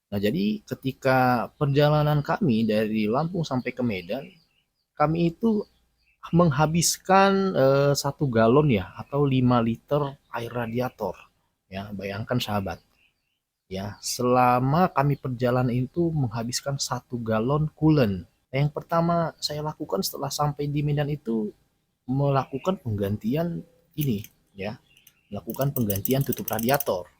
Nah, jadi ketika perjalanan kami dari Lampung sampai ke Medan, kami itu menghabiskan 1 galon ya atau 5 liter air radiator. Ya, bayangkan sahabat. Ya, selama kami perjalanan itu menghabiskan 1 galon coolant. Nah, yang pertama saya lakukan setelah sampai di Medan itu melakukan penggantian ini ya, melakukan penggantian tutup radiator.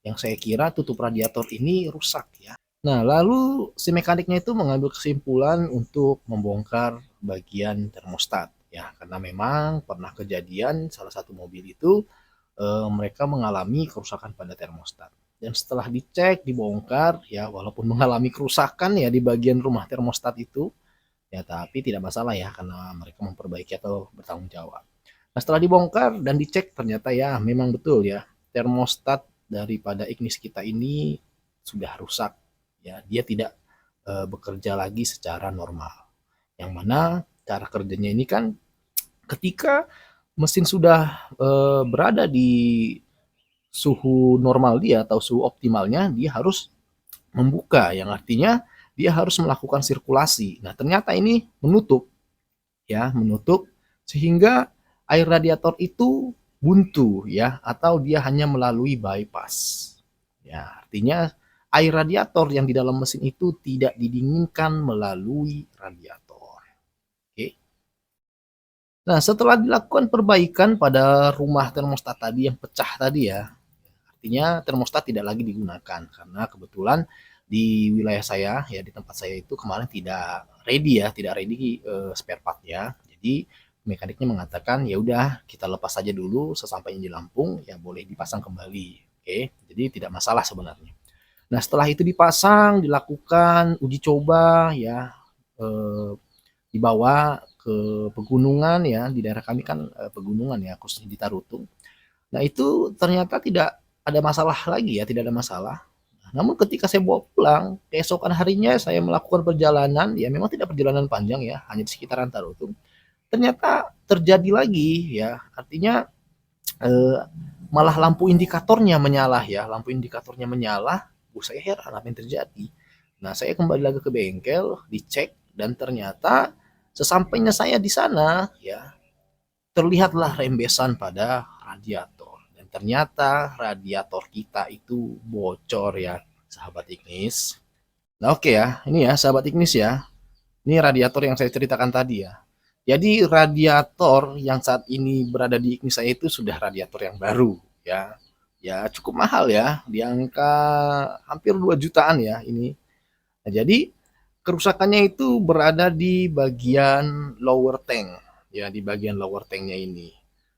Yang saya kira tutup radiator ini rusak ya. Nah, lalu si mekaniknya itu mengambil kesimpulan untuk membongkar bagian termostat ya, karena memang pernah kejadian salah satu mobil itu mereka mengalami kerusakan pada termostat. Dan setelah dicek, dibongkar ya, walaupun mengalami kerusakan ya di bagian rumah termostat itu ya, tapi tidak masalah ya karena mereka memperbaiki atau bertanggung jawab. Nah, setelah dibongkar dan dicek ternyata ya memang betul ya termostat daripada Ignis kita ini sudah rusak ya, dia tidak bekerja lagi secara normal. Yang mana cara kerjanya ini kan ketika mesin sudah berada di suhu normal dia atau suhu optimalnya, dia harus membuka yang artinya dia harus melakukan sirkulasi. Nah, ternyata ini menutup ya, menutup sehingga air radiator itu buntu ya atau dia hanya melalui bypass. Ya, artinya air radiator yang di dalam mesin itu tidak didinginkan melalui radiator. Oke. Nah, setelah dilakukan perbaikan pada rumah termostat tadi yang pecah tadi ya, artinya termostat tidak lagi digunakan karena kebetulan di wilayah saya ya di tempat saya itu kemarin tidak ready ya, tidak ready spare partnya. Jadi mekaniknya mengatakan ya udah kita lepas saja dulu sesampainya di Lampung ya boleh dipasang kembali. Oke, jadi tidak masalah sebenarnya. Nah, setelah itu dipasang, dilakukan uji coba ya, eh, dibawa ke pegunungan ya, di daerah kami kan pegunungan ya, khususnya di Tarutung. Nah, itu ternyata tidak ada masalah lagi ya, tidak ada masalah. Namun ketika saya bawa pulang, keesokan harinya saya melakukan perjalanan, ya memang tidak perjalanan panjang ya, hanya di sekitaran Tarutung. Ternyata terjadi lagi ya, artinya eh, malah lampu indikatornya menyala ya, lampu indikatornya menyala. Saya heran apa yang terjadi. Nah, saya kembali lagi ke bengkel, dicek dan ternyata sesampainya saya di sana ya, terlihatlah rembesan pada radiator. Dan ternyata radiator kita itu bocor ya, sahabat Ignis. Nah, oke ya, ini ya sahabat Ignis ya. Ini radiator yang saya ceritakan tadi ya. Jadi radiator yang saat ini berada di Ignis saya itu sudah radiator yang baru ya. Ya cukup mahal ya, di angka hampir 2 jutaan ya ini. Nah, jadi kerusakannya itu berada di bagian lower tank, ya di bagian lower tanknya ini.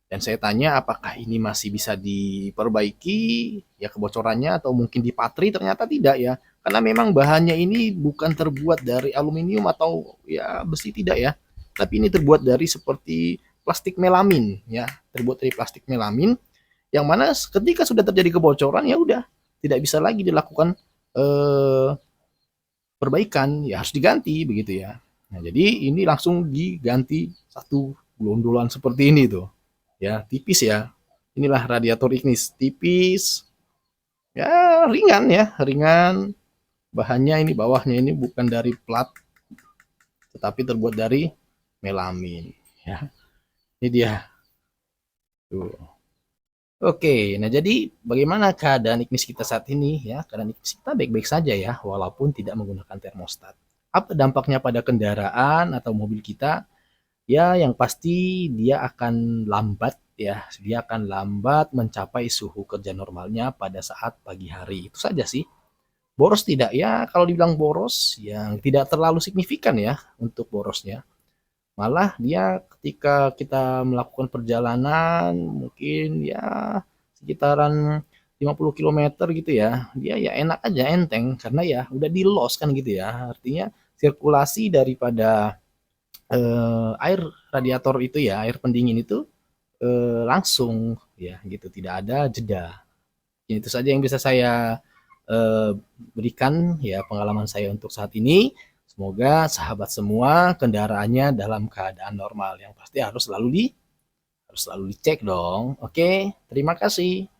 Dan saya tanya apakah ini masih bisa diperbaiki, ya kebocorannya atau mungkin dipatri, ternyata tidak ya. Karena memang bahannya ini bukan terbuat dari aluminium atau ya besi tidak ya. Tapi ini terbuat dari seperti plastik melamin ya, terbuat dari plastik melamin yang mana ketika sudah terjadi kebocoran ya udah tidak bisa lagi dilakukan eh, perbaikan ya harus diganti begitu ya. Nah, jadi ini langsung diganti satu gelondolan seperti ini tuh. Ya, tipis ya. Inilah radiator Ignis, tipis. Ya, ringan ya, ringan. Bahannya ini bawahnya ini bukan dari plat tetapi terbuat dari melamin ya. Ini dia. Tuh. Oke, nah jadi bagaimana keadaan Ignis kita saat ini ya? Keadaan Ignis kita baik-baik saja ya, walaupun tidak menggunakan termostat. Apa dampaknya pada kendaraan atau mobil kita? Ya, yang pasti dia akan lambat ya, dia akan lambat mencapai suhu kerja normalnya pada saat pagi hari. Itu saja sih. Boros tidak ya, kalau dibilang boros yang tidak terlalu signifikan ya untuk borosnya. Malah dia ketika kita melakukan perjalanan mungkin ya sekitaran 50 kilometer gitu ya, dia ya enak aja enteng karena ya udah di los kan gitu ya. Artinya sirkulasi daripada air radiator itu ya, air pendingin itu langsung ya gitu, tidak ada jeda. Itu saja yang bisa saya berikan ya pengalaman saya untuk saat ini. Semoga sahabat semua kendaraannya dalam keadaan normal. Yang pasti harus selalu dicek dong. Oke, terima kasih.